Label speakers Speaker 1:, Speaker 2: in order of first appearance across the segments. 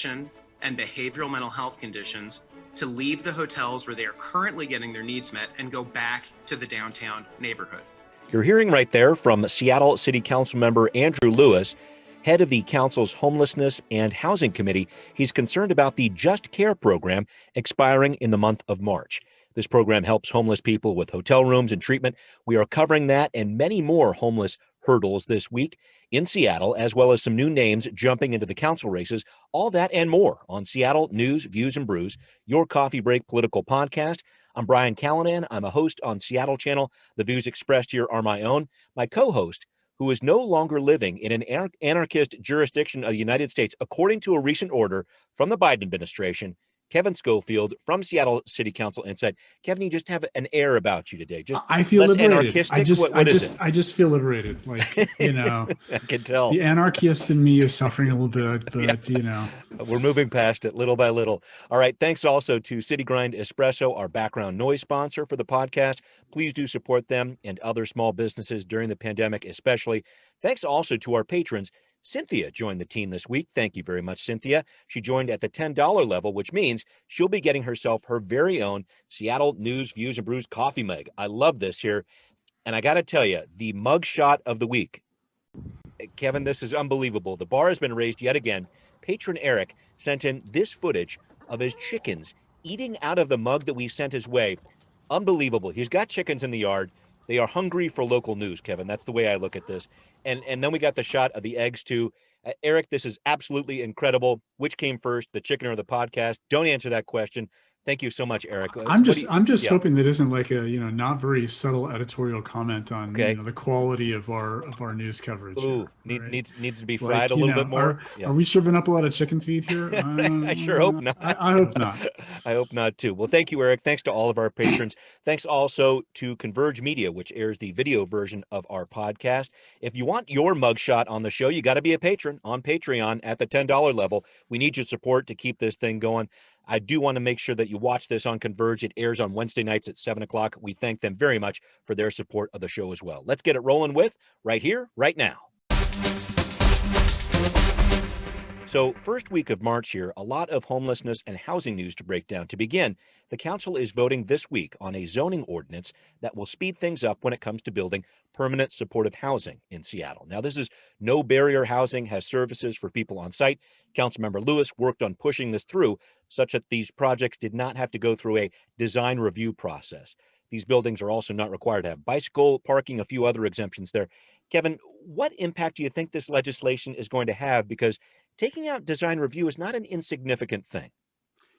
Speaker 1: and behavioral mental health conditions to leave the hotels where they are currently getting their needs met and go back to the downtown neighborhood.
Speaker 2: You're hearing right there from Seattle City Council member Andrew Lewis, head of the council's Homelessness and Housing Committee. He's concerned about the Just Care program expiring in the month of March. This program helps homeless people with hotel rooms and treatment. We are covering that and many more homeless hurdles this week in Seattle, as well as some new names jumping into the council races. All that and more on Seattle News, Views, and Brews, your coffee break political podcast. I'm Brian Callanan. I'm a host on Seattle Channel. The views expressed here are my own. My co-host, who is no longer living in an anarchist jurisdiction of the United States, according to a recent order from the Biden administration, Kevin Schofield from Seattle City Council Insight. Kevin, you just have an air about you today. Just
Speaker 3: I feel
Speaker 2: less
Speaker 3: liberated.
Speaker 2: Anarchistic.
Speaker 3: I just feel liberated. Like, you know,
Speaker 2: I can tell
Speaker 3: the anarchist in me is suffering a little bit, but you know,
Speaker 2: we're moving past it little by little. All right. Thanks also to City Grind Espresso, our background noise sponsor for the podcast. Please do support them and other small businesses during the pandemic, especially. Thanks also to our patrons. Cynthia joined the team this week. Thank you very much, Cynthia. She joined at the $10 level, which means she'll be getting herself her very own Seattle News, Views, and Brews coffee mug. I love this here. And I got to tell you, the mug shot of the week. Kevin, this is unbelievable. The bar has been raised yet again. Patron Eric sent in this footage of his chickens eating out of the mug that we sent his way. Unbelievable. He's got chickens in the yard. They are hungry for local news, Kevin. That's the way I look at this. And then we got the shot of the eggs, too. Eric, this is absolutely incredible. Which came first, the chicken or the podcast? Don't answer that question. Thank you so much, Eric.
Speaker 3: I'm just hoping that isn't like a, you know, not very subtle editorial comment on you know, the quality of our news coverage.
Speaker 2: Ooh,
Speaker 3: here, right?
Speaker 2: needs to be fried a little bit more.
Speaker 3: Are we serving up a lot of chicken feed here?
Speaker 2: I sure hope not.
Speaker 3: I hope not.
Speaker 2: I hope not too. Well, thank you, Eric. Thanks to all of our patrons. Thanks also to Converge Media, which airs the video version of our podcast. If you want your mugshot on the show, you got to be a patron on Patreon at the $10 level. We need your support to keep this thing going. I do want to make sure that you watch this on Converge. It airs on Wednesday nights at 7 o'clock. We thank them very much for their support of the show as well. Let's get it rolling with right here, right now. So first week of March here, a lot of homelessness and housing news to break down. To begin, the council is voting this week on a zoning ordinance that will speed things up when it comes to building permanent supportive housing in Seattle. Now, this is no barrier housing, has services for people on site. Councilmember Lewis worked on pushing this through such that these projects did not have to go through a design review process. These buildings are also not required to have bicycle parking, a few other exemptions there. Kevin, what impact do you think this legislation is going to have? Because taking out design review is not an insignificant thing.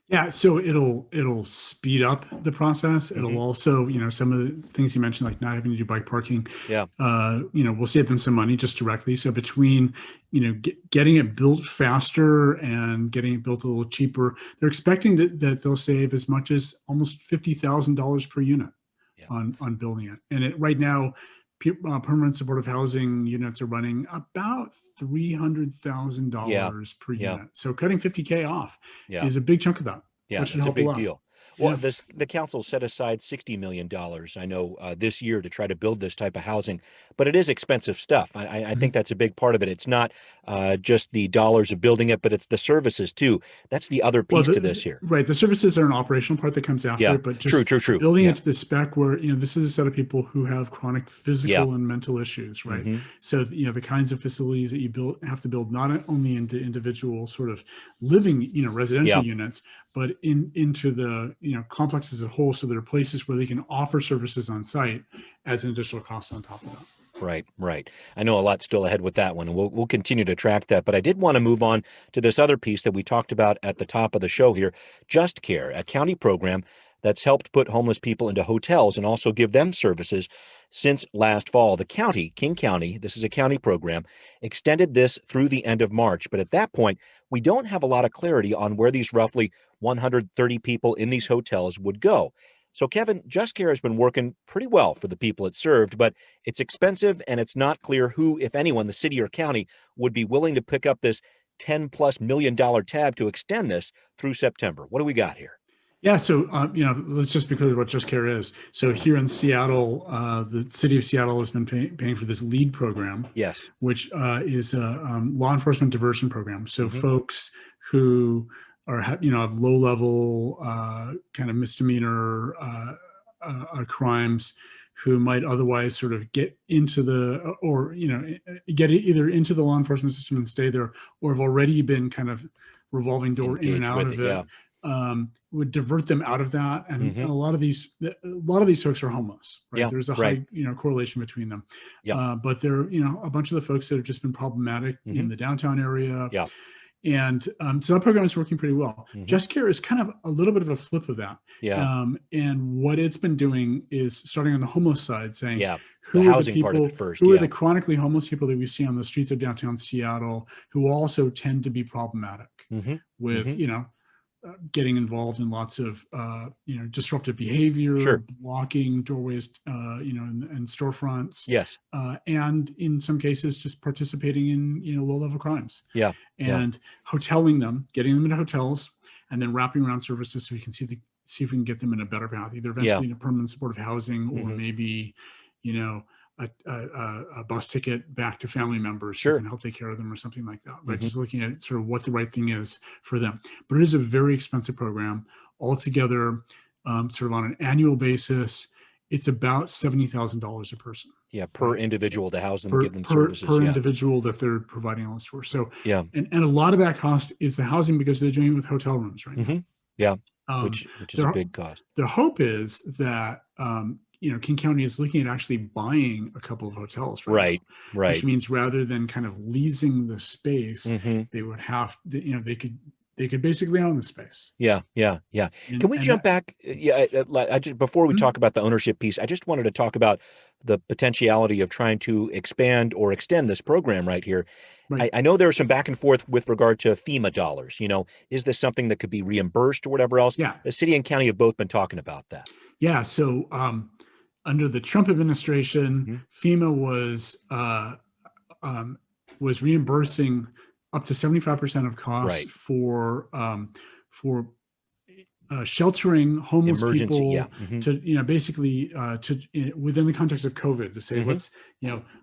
Speaker 3: Yeah, so it'll speed up the process. It'll also, you know, some of the things you mentioned, like not having to do bike parking.
Speaker 2: Yeah.
Speaker 3: You know, we'll save them some money just directly. So between, you know, getting it built faster and getting it built a little cheaper, they're expecting that they'll save as much as almost $50,000 per unit on building it. And right now, permanent supportive housing units are running about $300,000 per unit. So cutting $50K off is a big chunk of that.
Speaker 2: Yeah, that's a big deal. Well, the council set aside $60 million, I know, this year to try to build this type of housing, but it is expensive stuff. I think that's a big part of it. It's not just the dollars of building it, but it's the services too. That's the other piece to this here.
Speaker 3: Right. The services are an operational part that comes after it, but just
Speaker 2: true.
Speaker 3: building it to the spec where, you know, this is a set of people who have chronic physical and mental issues, right? So, you know, the kinds of facilities that you have to build not only into individual sort of living, you know, residential units, but into the, you know, complex as a whole. So there are places where they can offer services on site as an additional cost on top of that.
Speaker 2: Right. I know a lot still ahead with that one, and we'll continue to track that. But I did want to move on to this other piece that we talked about at the top of the show here, Just Care, a county program that's helped put homeless people into hotels and also give them services since last fall. The county, King County, this is a county program, extended this through the end of March. But at that point, we don't have a lot of clarity on where these roughly 130 people in these hotels would go. So, Kevin, Just Care has been working pretty well for the people it served, but it's expensive and it's not clear who, if anyone, the city or county, would be willing to pick up this $10+ million tab to extend this through September. What do we got here?
Speaker 3: Yeah, so you know, let's just be clear what Just Care is. So here in Seattle, the city of Seattle has been paying for this LEAD program, which is a law enforcement diversion program. So folks who are, have low level kind of misdemeanor crimes, who might otherwise sort of get into get either into the law enforcement system and stay there, or have already been kind of revolving door in and out of it. Would divert them out of that, and a lot of these folks are homeless, right? There's a high correlation between them. But there are a bunch of the folks that have just been problematic in the downtown area. And so that program is working pretty well. Just Care is kind of a little bit of a flip of that. And what it's been doing is starting on the homeless side, saying, who are the people, who are the chronically homeless people that we see on the streets of downtown Seattle, who also tend to be problematic with, getting involved in lots of, disruptive behavior, blocking doorways, and storefronts. And in some cases, just participating in, low-level crimes. And hoteling them, getting them into hotels, and then wrapping around services so we can see if we can get them in a better path, either eventually into permanent supportive housing, or maybe, a bus ticket back to family members who can help take care of them, or something like that, right? Just looking at sort of what the right thing is for them. But it is a very expensive program altogether. Sort of on an annual basis, it's about $70,000 a person.
Speaker 2: Per individual to house them, give them services.
Speaker 3: Per individual that they're providing all this for. So, and a lot of that cost is the housing, because they're doing it with hotel rooms right now.
Speaker 2: Which is a big cost.
Speaker 3: The hope is that, King County is looking at actually buying a couple of hotels. Right. Which means rather than kind of leasing the space, they would have, they could basically own the space.
Speaker 2: Can we jump back? Before we talk about the ownership piece, I just wanted to talk about the potentiality of trying to expand or extend this program right here. I know there's some back and forth with regard to FEMA dollars. Is this something that could be reimbursed or whatever else? The city and county have both been talking about that.
Speaker 3: So under the Trump administration, FEMA was reimbursing up to 75% of costs for sheltering homeless people to, basically to within the context of COVID, to say, let's,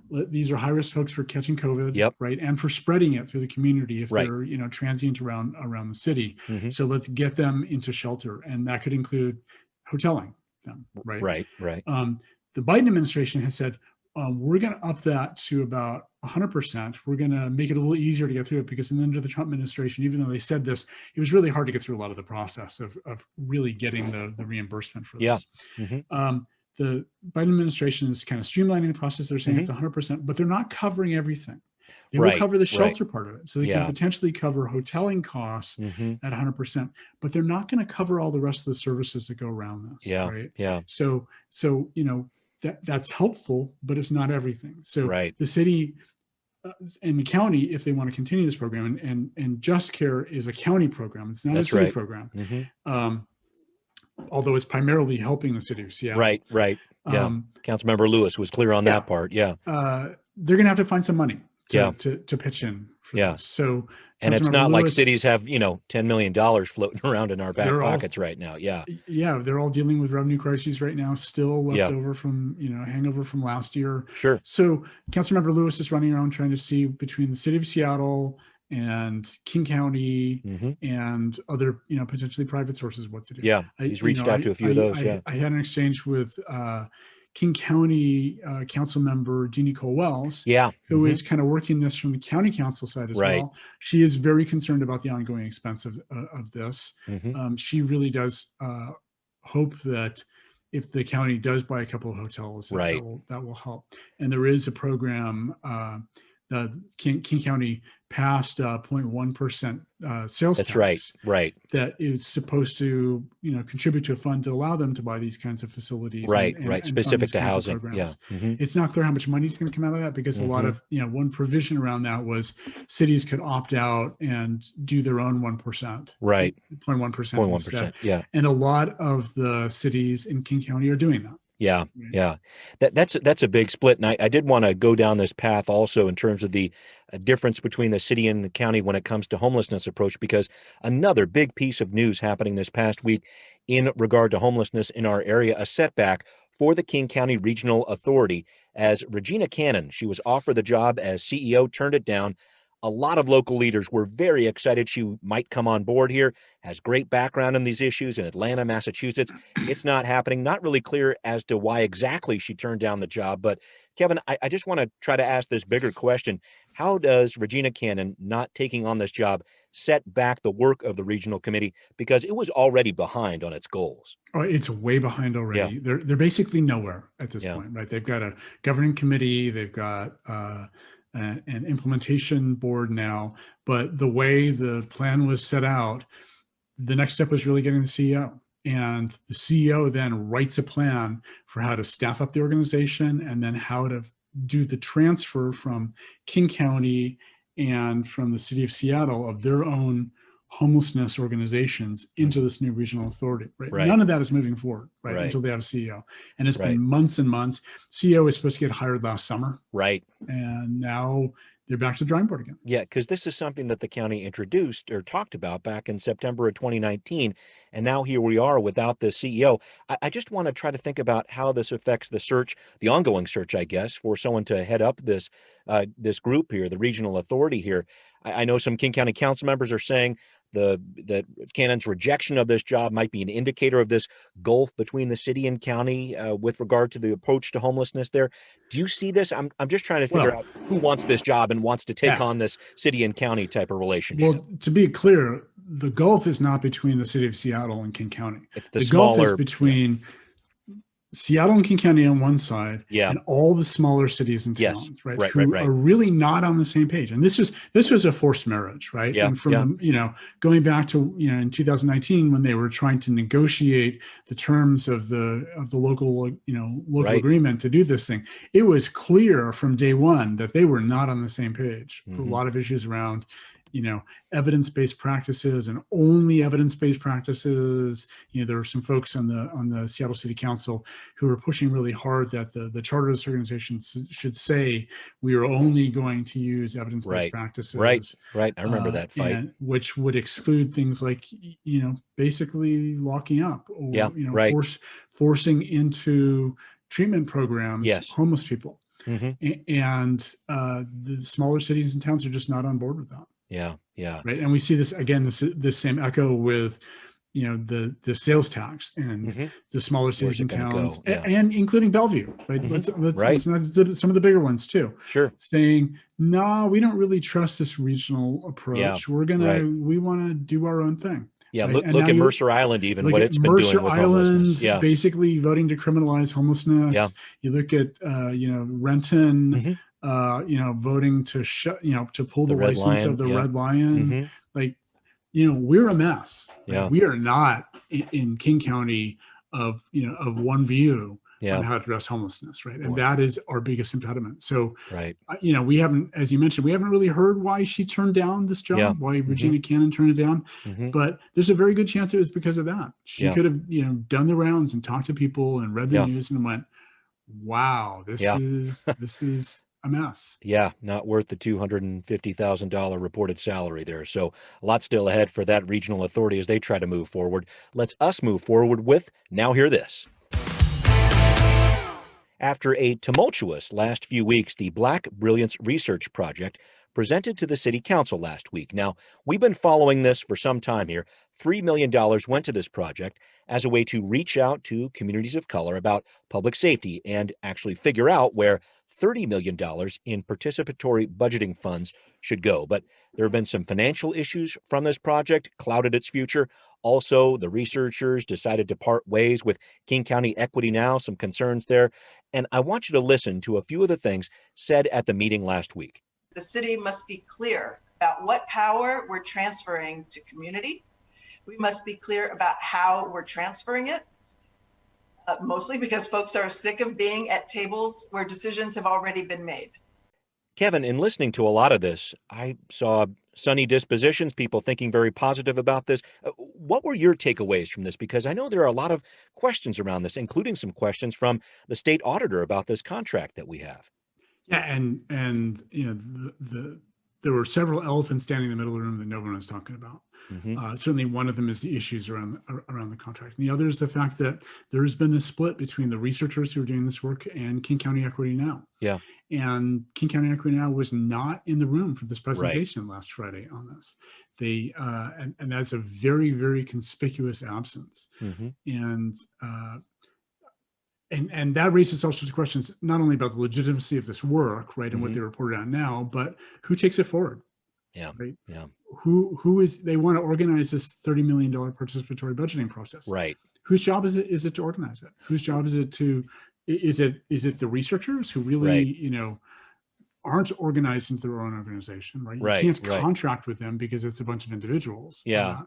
Speaker 3: these are high risk folks for catching COVID, right, and for spreading it through the community if they're transient around the city. So let's get them into shelter, and that could include hoteling them, right. The Biden administration has said, we're going to up that to about 100%. We're going to make it a little easier to get through it, because under the Trump administration, even though they said this, it was really hard to get through a lot of the process of really getting the reimbursement for this. The Biden administration is kind of streamlining the process. They're saying it's 100%, but they're not covering everything. They will cover the shelter part of it. So they can potentially cover hoteling costs at 100%, but they're not going to cover all the rest of the services that go around this. So that's helpful, but it's not everything. So the city and the county, if they want to continue this program, and Just Care is a county program, it's not a city program, although it's primarily helping the city of Seattle.
Speaker 2: Councilmember Lewis was clear on that part. They're
Speaker 3: going to have to find some money to pitch in for this. So,
Speaker 2: and it's not like cities have, $10 million floating around in our back pockets right now.
Speaker 3: They're all dealing with revenue crises right now, still left over from, hangover from last year. So Councilmember Lewis is running around trying to see between the city of Seattle and King County and other, potentially private sources what to do.
Speaker 2: He's reached out to a few of those.
Speaker 3: I had an exchange with King County Council member Jeannie Cole-Wells, who is kind of working this from the county council side as well. She is very concerned about the ongoing expense of this. She really does hope that if the county does buy a couple of hotels, that will help. And there is a program King County passed 0.1% sales tax. That is supposed to, contribute to a fund to allow them to buy these kinds of facilities. And
Speaker 2: Specific to housing.
Speaker 3: It's not clear how much money is going to come out of that, because a lot of, one provision around that was cities could opt out and do their own 1%. 0.1% instead. And a lot of the cities in King County are doing that.
Speaker 2: That's a big split. And I did want to go down this path also in terms of the difference between the city and the county when it comes to homelessness approach, because another big piece of news happening this past week in regard to homelessness in our area, a setback for the King County Regional Authority, as Regina Cannon, she was offered the job as CEO, turned it down. A lot of local leaders were very excited she might come on board here, has great background in these issues in Atlanta, Massachusetts. It's not happening. Not really clear as to why exactly she turned down the job. But Kevin, I just want to try to ask this bigger question. How does Regina Cannon not taking on this job set back the work of the regional committee because it was already behind on its goals?
Speaker 3: Oh, it's way behind already.
Speaker 2: Yeah.
Speaker 3: They're basically nowhere at this
Speaker 2: Yeah.
Speaker 3: point, right? They've got a governing committee, they've got an implementation board now, but the way the plan was set out, the next step was really getting the CEO. And the CEO then writes a plan for how to staff up the organization and then how to do the transfer from King County and from the city of Seattle of their own homelessness organizations into this new regional authority, right?
Speaker 2: Right.
Speaker 3: None of that is moving forward, right? Until they have a CEO. And it's been months and months. CEO was supposed to get hired last summer.
Speaker 2: Right.
Speaker 3: And now they're back to the drawing board again.
Speaker 2: Yeah, because this is something that the county introduced or talked about back in September of 2019. And now here we are without the CEO. I just want to try to think about how this affects the search, the ongoing search, I guess, for someone to head up this this group here, the regional authority here. I know some King County council members are saying that Cannon's rejection of this job might be an indicator of this gulf between the city and county with regard to the approach to homelessness there. Do you see this? I'm just trying to figure out who wants this job and wants to take on this city and county type of relationship.
Speaker 3: Well, to be clear, the gulf is not between the city of Seattle and King County.
Speaker 2: It's
Speaker 3: the gulf is between Seattle and King County on one side, and all the smaller cities and towns, right? Who are really not on the same page. And this was a forced marriage, right? And from going back to in 2019 when they were trying to negotiate the terms of the local agreement to do this thing, it was clear from day one that they were not on the same page for a lot of issues around evidence-based practices and only evidence-based practices. There were some folks on the Seattle City Council who were pushing really hard that the charter of this organization should say we are only going to use evidence-based practices.
Speaker 2: Right. I remember that fight.
Speaker 3: Which would exclude things like, basically locking up or forcing into treatment programs homeless people. And the smaller cities and towns are just not on board with that.
Speaker 2: Yeah.
Speaker 3: Right. And we see this again, this same echo with, the sales tax and the smaller cities and towns and including Bellevue, right? Let's not some of the bigger ones too.
Speaker 2: Sure.
Speaker 3: Saying, no, we don't really trust this regional approach. We want to do our own thing.
Speaker 2: Yeah, right? Look at Mercer Island, even what it's been doing with homelessness. Yeah,
Speaker 3: basically voting to criminalize homelessness. Yeah. You look at Renton, voting to to pull the license of the Red Lion. We're a mess.
Speaker 2: Yeah,
Speaker 3: we are not in King County of one view on how to address homelessness, right? And that is our biggest impediment. So, we haven't, as you mentioned, we haven't really heard why she turned down this job, why Regina Cannon turned it down. But there's a very good chance it was because of that. She could have, done the rounds and talked to people and read the news and went, wow, this is a mess.
Speaker 2: Yeah, not worth the $250,000 reported salary there. So a lot still ahead for that regional authority as they try to move forward. Let's us move forward with Now Hear This. After a tumultuous last few weeks, the BlackBrilliance research project presented to the city council last week. Now, we've been following this for some time here. $3 million went to this project as a way to reach out to communities of color about public safety and actually figure out where $30 million in participatory budgeting funds should go. But there have been some financial issues from this project, clouded its future. Also, the researchers decided to part ways with King County Equity Now, some concerns there. And I want you to listen to a few of the things said at the meeting last week.
Speaker 4: The city must be clear about what power we're transferring to community. We must be clear about how we're transferring it, mostly because folks are sick of being at tables where decisions have already been made.
Speaker 2: Kevin, in listening to a lot of this, I saw sunny dispositions, people thinking very positive about this. What were your takeaways from this? Because I know there are a lot of questions around this, including some questions from the state auditor about this contract that we have.
Speaker 3: Yeah, and there were several elephants standing in the middle of the room that no one was talking about. Certainly one of them is the issues around the contract. And the other is the fact that there has been this split between the researchers who are doing this work and King County Equity Now.
Speaker 2: Yeah.
Speaker 3: And King County Equity Now was not in the room for this presentation last Friday on this. They and that's a very, very conspicuous absence. And that raises all sorts of questions, not only about the legitimacy of this work, right, and what they reported on now, but who takes it forward?
Speaker 2: Yeah.
Speaker 3: Right.
Speaker 2: Yeah.
Speaker 3: Who is, they want to organize this $30 million participatory budgeting process.
Speaker 2: Right.
Speaker 3: Whose job is it to organize it? Whose job is it to, is it the researchers who really, you know, aren't organized into their own organization, right? You can't contract with them because it's a bunch of individuals.
Speaker 2: Yeah.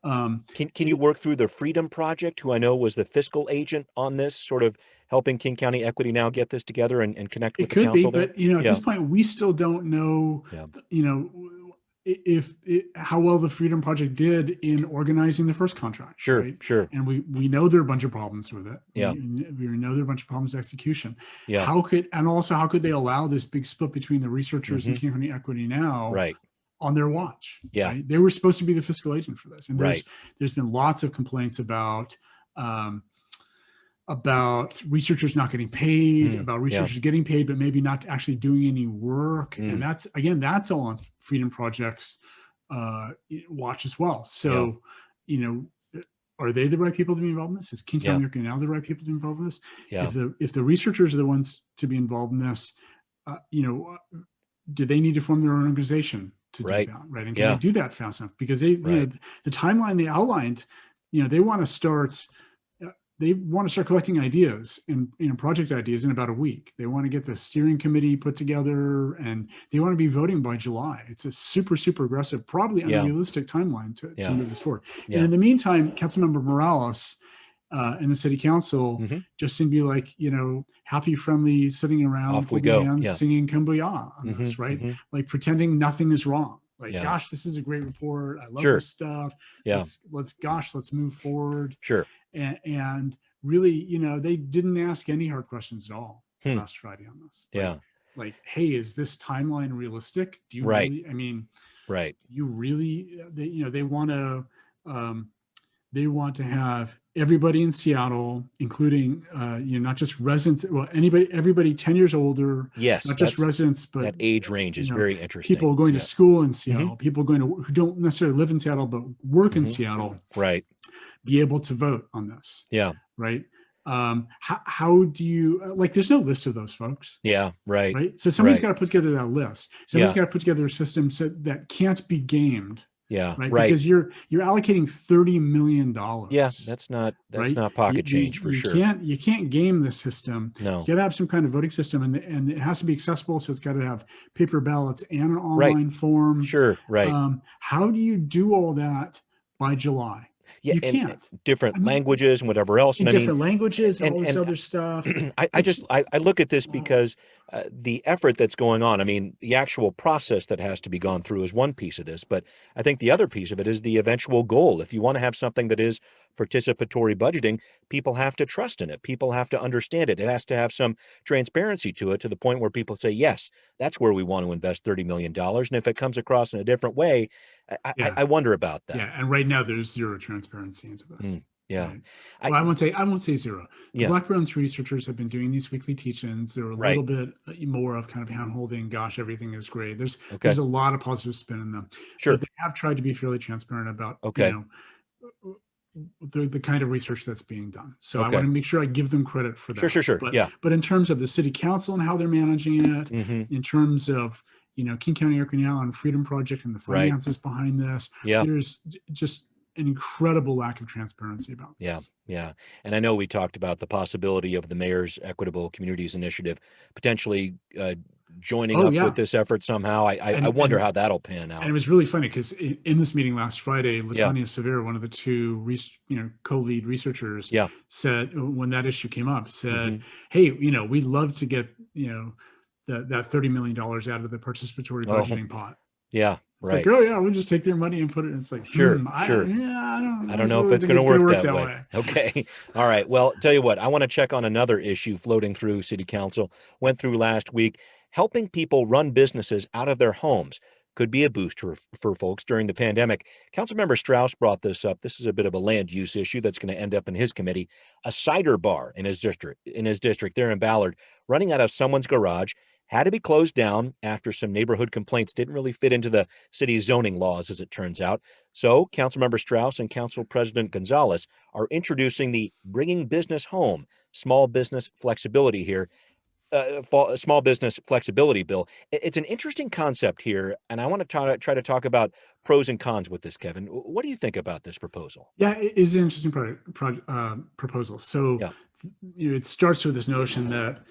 Speaker 2: Can you work through the Freedom Project, who I know was the fiscal agent on this, sort of helping King County Equity Now get this together and connect with the council there?
Speaker 3: But, you know, at this point, we still don't know, you know, how well the Freedom Project did in organizing the first contract.
Speaker 2: Sure,
Speaker 3: right?
Speaker 2: sure.
Speaker 3: And we know there are a bunch of problems with it.
Speaker 2: Yeah.
Speaker 3: We know there are a bunch of problems with execution.
Speaker 2: Yeah.
Speaker 3: How could they allow this big split between the researchers and King County Equity Now on their watch?
Speaker 2: Yeah.
Speaker 3: Right? They were supposed to be the fiscal agent for this. And there's been lots of complaints about researchers not getting paid, about researchers getting paid, but maybe not actually doing any work. And that's all on Freedom Project's watch as well. So, you know, are they the right people to be involved in this? Is King County Equity Now the right people to be involved in this?
Speaker 2: Yeah.
Speaker 3: If the researchers are the ones to be involved in this, you know, do they need to form their own organization to do that? Right. And can they do that fast enough? Because you know, the timeline they outlined, you know, they want to start collecting ideas and, you know, project ideas in about a week. They want to get the steering committee put together and they want to be voting by July. It's a super, super aggressive, probably unrealistic timeline to move this forward. And in the meantime, Councilmember Morales and the city council just seem to be like, you know, happy, friendly, sitting around,
Speaker 2: off we go,
Speaker 3: hands, singing Kumbaya on this, right? Like pretending nothing is wrong. Like, gosh, this is a great report. I love this stuff. Let's move forward.
Speaker 2: Sure.
Speaker 3: And really, you know, they didn't ask any hard questions at all last Friday on this. Like, hey, is this timeline realistic? Do you really, I mean, you really, you know, they want to have everybody in Seattle, including, you know, not just residents, well, everybody 10 years older, not just residents, but
Speaker 2: that age range is very interesting.
Speaker 3: People going to school in Seattle, people who don't necessarily live in Seattle, but work in Seattle, be able to vote on this. Right. How do you, like, there's no list of those folks. Right. So somebody's got to put together that list. Somebody's got to put together a system that can't be gamed. Because you're allocating $30 million.
Speaker 2: That's not pocket change for sure.
Speaker 3: You can't game the system.
Speaker 2: No.
Speaker 3: You got to have some kind of voting system, and it has to be accessible. So it's got to have paper ballots and an online form.
Speaker 2: Sure.
Speaker 3: How do you do all that by July? You can't.
Speaker 2: Different languages and whatever else.
Speaker 3: And different languages and all this other stuff.
Speaker 2: I look at this because the effort that's going on, I mean, the actual process that has to be gone through is one piece of this, but I think the other piece of it is the eventual goal. If you want to have something that is participatory budgeting, people have to trust in it. People have to understand it. It has to have some transparency to it, to the point where people say, yes, that's where we want to invest $30 million. And if it comes across in a different way, I wonder about that.
Speaker 3: And right now there's zero transparency into this.
Speaker 2: Right.
Speaker 3: Well, I won't say zero. The BlackBrilliance researchers have been doing these weekly teach-ins. They're a little bit more of kind of hand-holding. Gosh, everything is great. There's a lot of positive spin in them.
Speaker 2: Sure.
Speaker 3: But they have tried to be fairly transparent about you know, the kind of research that's being done. So I want to make sure I give them credit for that.
Speaker 2: Sure.
Speaker 3: But in terms of the city council and how they're managing it, in terms of, you know, King County Equity Now and Freedom Project and the finances behind this, there's just an incredible lack of transparency about this.
Speaker 2: And I know we talked about the possibility of the mayor's Equitable Communities Initiative potentially joining up with this effort somehow. I wonder how that'll pan out.
Speaker 3: And it was really funny because in this meeting last Friday, Latanya Severa, one of the two co-lead researchers, said, when that issue came up, said, hey, you know, we'd love to get, you know, that $30 million out of the participatory budgeting pot. It's like, we'll just take their money and put it in. It's like, I don't know if it's going to work that way.
Speaker 2: Okay. All right. Well, tell you what, I want to check on another issue floating through City Council, went through last week. Helping people run businesses out of their homes could be a boost for folks during the pandemic. Councilmember Strauss brought this up. This is a bit of a land use issue that's going to end up in his committee. A cider bar in his district there in Ballard, running out of someone's garage, had to be closed down after some neighborhood complaints didn't really fit into the city's zoning laws, as it turns out. So Councilmember Strauss and Council President Gonzalez are introducing the Bringing Business Home small business flexibility here. Small business flexibility bill. It's an interesting concept here, and I want to try to talk about pros and cons with this, Kevin. What do you think about this proposal?
Speaker 3: Yeah, it is an interesting proposal. So
Speaker 2: Yeah.
Speaker 3: It starts with this notion that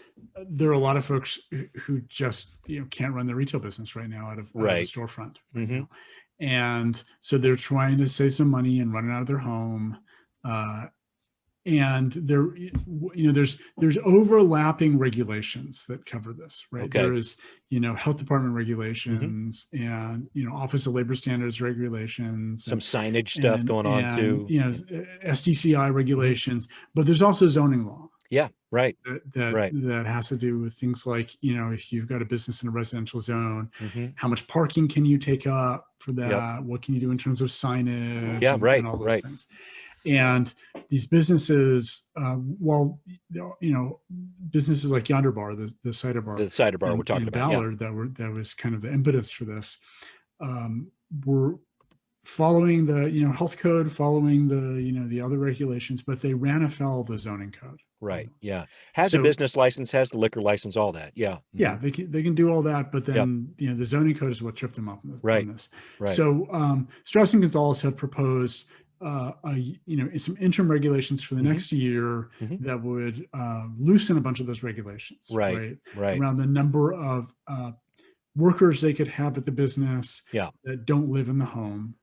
Speaker 3: there are a lot of folks who just can't run their retail business right now out of a storefront right now, and so they're trying to save some money and run it out of their home. And there's overlapping regulations that cover this, right?
Speaker 2: Okay.
Speaker 3: There is, health department regulations and, Office of Labor Standards regulations,
Speaker 2: some signage stuff going on too.
Speaker 3: SDCI regulations, but there's also zoning law.
Speaker 2: Yeah, right.
Speaker 3: That has to do with things like, if you've got a business in a residential zone, how much parking can you take up for that? Yep. What can you do in terms of signage?
Speaker 2: Yeah,
Speaker 3: and all those things. And these businesses, businesses like Yonder Bar, the cider bar
Speaker 2: we're talking about,
Speaker 3: Ballard, that was kind of the impetus for this, were following the health code, following the other regulations, but they ran afoul of the zoning code.
Speaker 2: Right. Yeah. Has a business license, has the liquor license, all that. Yeah.
Speaker 3: Yeah. They can do all that, but then the zoning code is what tripped them up on this.
Speaker 2: Right.
Speaker 3: So Strauss and Gonzalez have proposed some interim regulations for the next year that would loosen a bunch of those regulations, right? Around the number of workers they could have at the business that don't live in the home,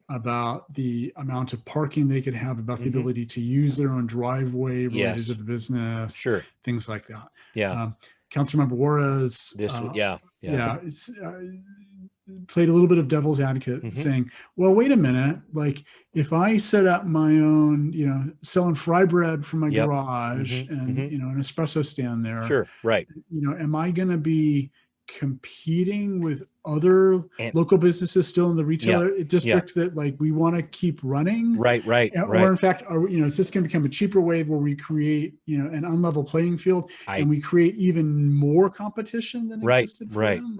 Speaker 3: about the amount of parking they could have, about the ability to use their own driveway related to the business, things like that. Councilmember Juarez, it's played a little bit of devil's advocate, saying, well, wait a minute, like if I set up my own, selling fry bread from my garage and, an espresso stand there, am I going to be competing with other local businesses still in the retail district that like we want to keep running? Or in fact, is this going to become a cheaper way where we create, an unlevel playing field and we create even more competition than existed for them?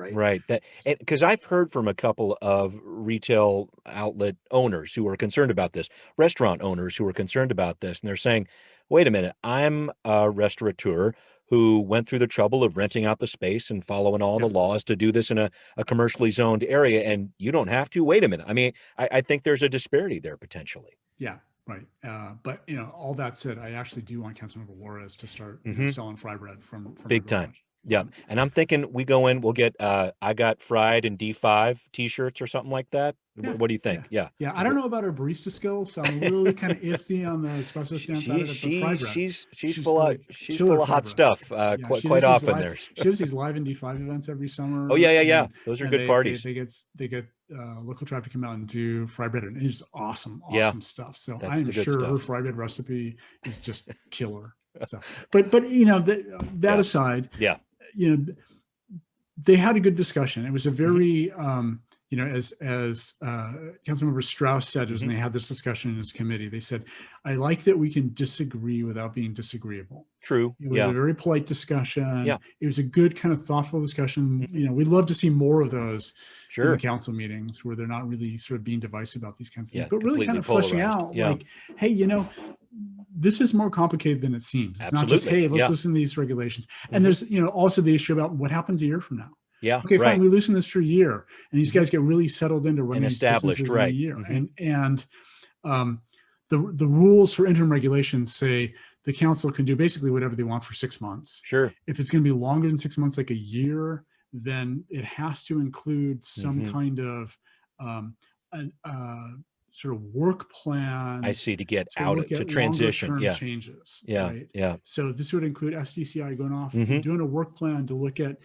Speaker 2: That, because I've heard from a couple of retail outlet owners who are concerned about this, restaurant owners who are concerned about this, and they're saying, wait a minute, I'm a restaurateur who went through the trouble of renting out the space and following all the laws to do this in a commercially zoned area, and you don't have to. Wait a minute. I mean, I think there's a disparity there potentially.
Speaker 3: Yeah, right. But all that said, I actually do want Councilmember Juarez to start selling fry bread from
Speaker 2: big time. Yeah. And I'm thinking we go in, we'll get I Got Fried and D5 t-shirts or something like that. What do you think? Yeah.
Speaker 3: I don't know about her barista skills, so I'm really kind of iffy on the espresso stand side of the fry bread.
Speaker 2: She's full of hot stuff quite often there.
Speaker 3: She does these live in D5 events every summer.
Speaker 2: Oh yeah. Those are good parties.
Speaker 3: They get local tribe to come out and do fry bread, and it's awesome stuff. So I'm sure her fry bread recipe is just killer stuff. But that aside, they had a good discussion. It was a very as Councilmember Strauss said, when they had this discussion in his committee, they said, I like that we can disagree without being disagreeable.
Speaker 2: True.
Speaker 3: It was a very polite discussion. It was a good kind of thoughtful discussion. We'd love to see more of those in the council meetings where they're not really sort of being divisive about these kinds of things, but really kind of fleshing out like, hey, this is more complicated than it seems. It's not just, hey, let's listen to these regulations. And there's, also the issue about what happens a year from now.
Speaker 2: Yeah.
Speaker 3: Okay, fine. We loosen this for a year, and these guys get really settled into running
Speaker 2: and established
Speaker 3: in a year. And the rules for interim regulations say the council can do basically whatever they want for 6 months.
Speaker 2: Sure.
Speaker 3: If it's going to be longer than 6 months, like a year, then it has to include some kind of sort of work plan.
Speaker 2: I see, to get out to transition.
Speaker 3: Changes.
Speaker 2: Yeah.
Speaker 3: So this would include SDCI going off and doing a work plan to look at,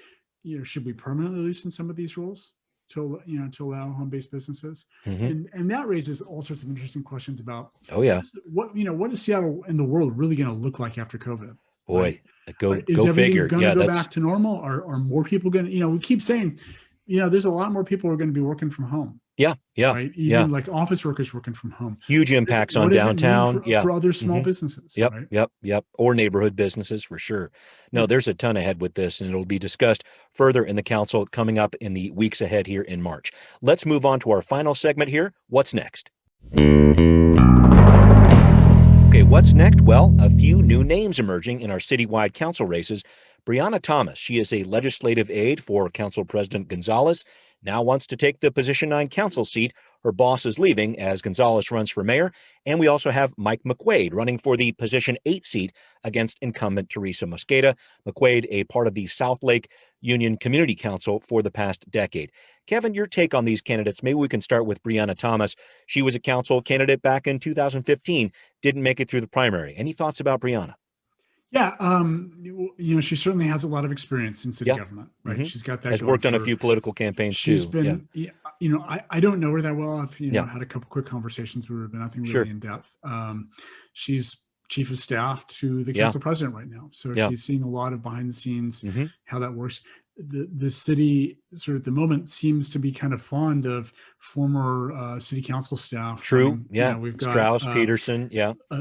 Speaker 3: should we permanently loosen some of these rules to allow home-based businesses? And that raises all sorts of interesting questions about what is Seattle and the world really going to look like after COVID?
Speaker 2: Boy, go figure.
Speaker 3: Is everything going to go back to normal? Are more people going to, we keep saying, there's a lot more people who are going to be working from home.
Speaker 2: Yeah. Yeah.
Speaker 3: Right.
Speaker 2: Yeah.
Speaker 3: Even like office workers working from home.
Speaker 2: Huge impacts on
Speaker 3: What does it mean
Speaker 2: downtown. Yeah.
Speaker 3: for other small businesses?
Speaker 2: Yep,
Speaker 3: Right.
Speaker 2: yep. Or neighborhood businesses for sure. No,
Speaker 3: Yeah.
Speaker 2: there's a ton ahead with this, and it'll be discussed further in the council coming up in the weeks ahead here in March. Let's move on to our final segment here. What's next? Okay, what's next? Well, a few new names emerging in our citywide council races. Briana Thomas, she is a legislative aide for Council President Gonzalez, now wants to take the position 9 council seat. Her boss is leaving as Gonzalez runs for mayor. And we also have Mike McQuaid running for the position 8 seat against incumbent Teresa Mosqueda. McQuaid, a part of the South Lake Union Community Council for the past decade. Kevin, your take on these candidates. Maybe we can start with Briana Thomas. She was a council candidate back in 2015, didn't make it through the primary. Any thoughts about Briana?
Speaker 3: Yeah, she certainly has a lot of experience in city government, right? She's got that.
Speaker 2: Has worked on a few political campaigns
Speaker 3: She's
Speaker 2: too.
Speaker 3: been, I don't know her that well. I've had a couple quick conversations with her, but nothing really in depth. She's chief of staff to the council president right now, so she's seeing a lot of behind the scenes, how that works. The city sort of at the moment seems to be kind of fond of former city council staff.
Speaker 2: True.
Speaker 3: We've got
Speaker 2: Strauss, Peterson.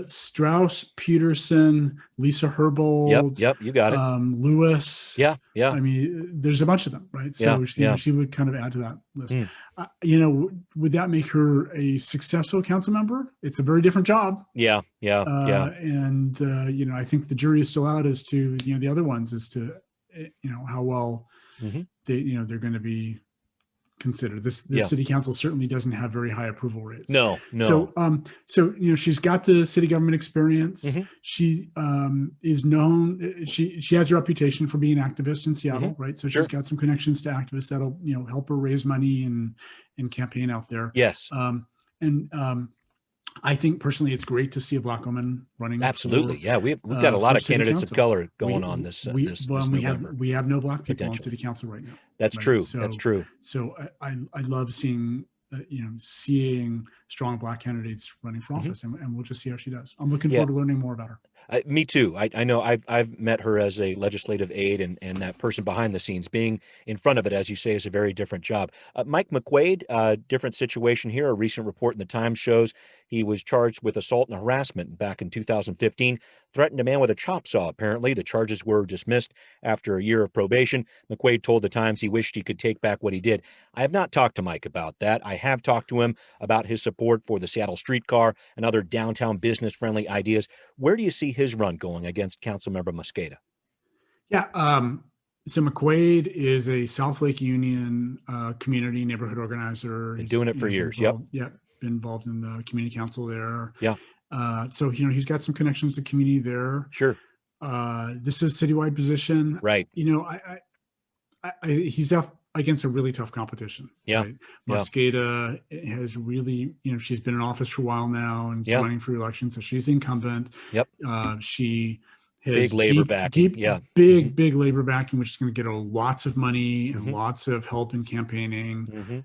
Speaker 3: Strauss, Peterson, Lisa Herbold.
Speaker 2: Yep. You got it.
Speaker 3: Lewis.
Speaker 2: Yeah.
Speaker 3: I mean, there's a bunch of them, right? So she would kind of add to that list. Would that make her a successful council member? It's a very different job.
Speaker 2: Yeah.
Speaker 3: And I think the jury is still out as to the other ones as to how well they're going to be considered. This city council certainly doesn't have very high approval rates.
Speaker 2: No.
Speaker 3: So she's got the city government experience. She is known. She has a reputation for being an activist in Seattle, right? So she's got some connections to activists that'll help her raise money and campaign out there.
Speaker 2: Yes.
Speaker 3: I think personally, it's great to see a Black woman running.
Speaker 2: Absolutely, we've got a lot of candidates of color going on this.
Speaker 3: We have no Black people on city council right now.
Speaker 2: That's true. That's true.
Speaker 3: So I love seeing strong Black candidates running for office, and we'll just see how she does. I'm looking forward to learning more about her.
Speaker 2: Me too. I know I've met her as a legislative aide, and that person behind the scenes. Being in front of it, as you say, is a very different job. Mike McQuaid, different situation here. A recent report in the Times shows he was charged with assault and harassment back in 2015, threatened a man with a chop saw, apparently. The charges were dismissed after a year of probation. McQuaid told the Times he wished he could take back what he did. I have not talked to Mike about that. I have talked to him about his support for the Seattle streetcar and other downtown business-friendly ideas. Where do you see his run going against Councilmember Mosqueda? Yeah,
Speaker 3: so McQuaid is a South Lake Union community neighborhood organizer.
Speaker 2: Been doing it for years.
Speaker 3: Been involved in the community council there.
Speaker 2: So
Speaker 3: he's got some connections to community there.
Speaker 2: Sure.
Speaker 3: This is a citywide position.
Speaker 2: Right.
Speaker 3: He's up against a really tough competition. Right? Mosqueda has really, she's been in office for a while now and running for election, so she's incumbent. She has
Speaker 2: big labor backing.
Speaker 3: Big labor backing, which is going to get her lots of money and lots of help in campaigning.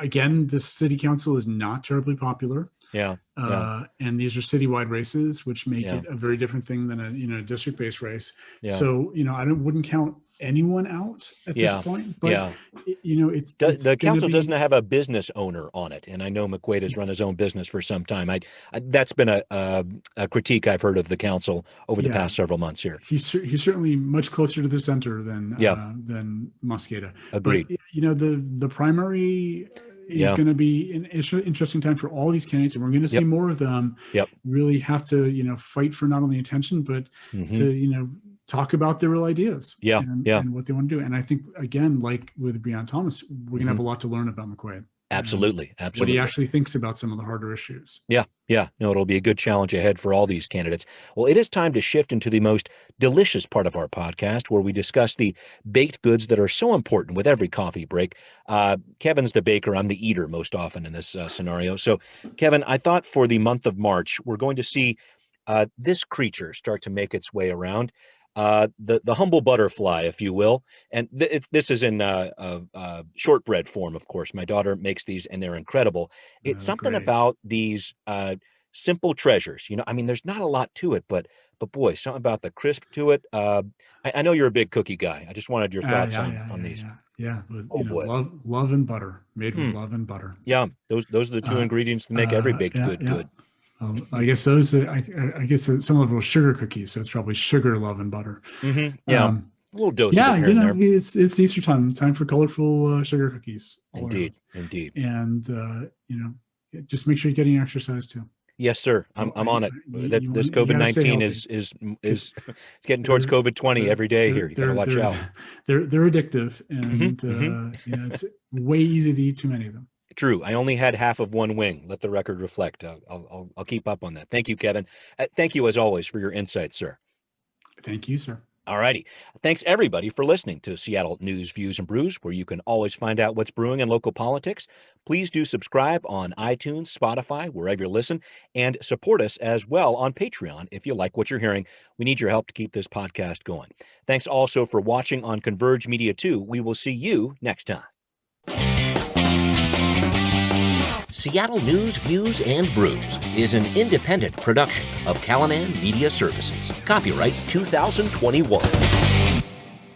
Speaker 3: Again, the city council is not terribly popular. And these are citywide races, which make it a very different thing than a district-based race. So, I wouldn't count anyone out at this point, but it's
Speaker 2: the council doesn't have a business owner on it, and I know McQuaid has run his own business for some time. That's been a critique I've heard of the council over the past several months here.
Speaker 3: He's certainly much closer to the center than Mosqueda.
Speaker 2: Agreed.
Speaker 3: But, the primary is going to be an interesting time for all these candidates, and we're going to see more of them really have to fight for not only attention but to talk about their real ideas and what they want to do. And I think, again, like with Briana Thomas, we're going to have a lot to learn about McQuaid.
Speaker 2: Absolutely.
Speaker 3: What he actually thinks about some of the harder issues.
Speaker 2: No, it'll be a good challenge ahead for all these candidates. Well, it is time to shift into the most delicious part of our podcast, where we discuss the baked goods that are so important with every coffee break. Kevin's the baker. I'm the eater most often in this scenario. So, Kevin, I thought for the month of March, we're going to see this creature start to make its way around. The humble butterfly, if you will. And this is in shortbread form, of course. My daughter makes these, and they're incredible. It's something about these simple treasures. There's not a lot to it, but but boy, something about the crisp to it. I know you're a big cookie guy. I just wanted your thoughts on these.
Speaker 3: Yeah, with,
Speaker 2: Oh boy,
Speaker 3: love and butter, made with love and butter.
Speaker 2: Yeah, those are the two ingredients that make every baked good good.
Speaker 3: I guess those. I guess some of them were sugar cookies, so it's probably sugar, love, and butter.
Speaker 2: Yeah, a little dose.
Speaker 3: Yeah,
Speaker 2: of there.
Speaker 3: it's Easter time for colorful sugar cookies.
Speaker 2: Indeed.
Speaker 3: And just make sure you're getting exercise too.
Speaker 2: Yes, sir. I'm on it. This COVID-19 is it's getting towards COVID-20 every day here. You got to watch out.
Speaker 3: They're addictive, and it's way easy to eat too many of them.
Speaker 2: True. I only had half of one wing. Let the record reflect. I'll keep up on that. Thank you, Kevin. Thank you, as always, for your insights, sir.
Speaker 3: Thank you, sir.
Speaker 2: All righty. Thanks, everybody, for listening to Seattle News, Views, and Brews, where you can always find out what's brewing in local politics. Please do subscribe on iTunes, Spotify, wherever you listen, and support us as well on Patreon if you like what you're hearing. We need your help to keep this podcast going. Thanks also for watching on Converge Media 2. We will see you next time.
Speaker 5: Seattle News, Views, and Brews is an independent production of Callanan Media Services. Copyright 2021.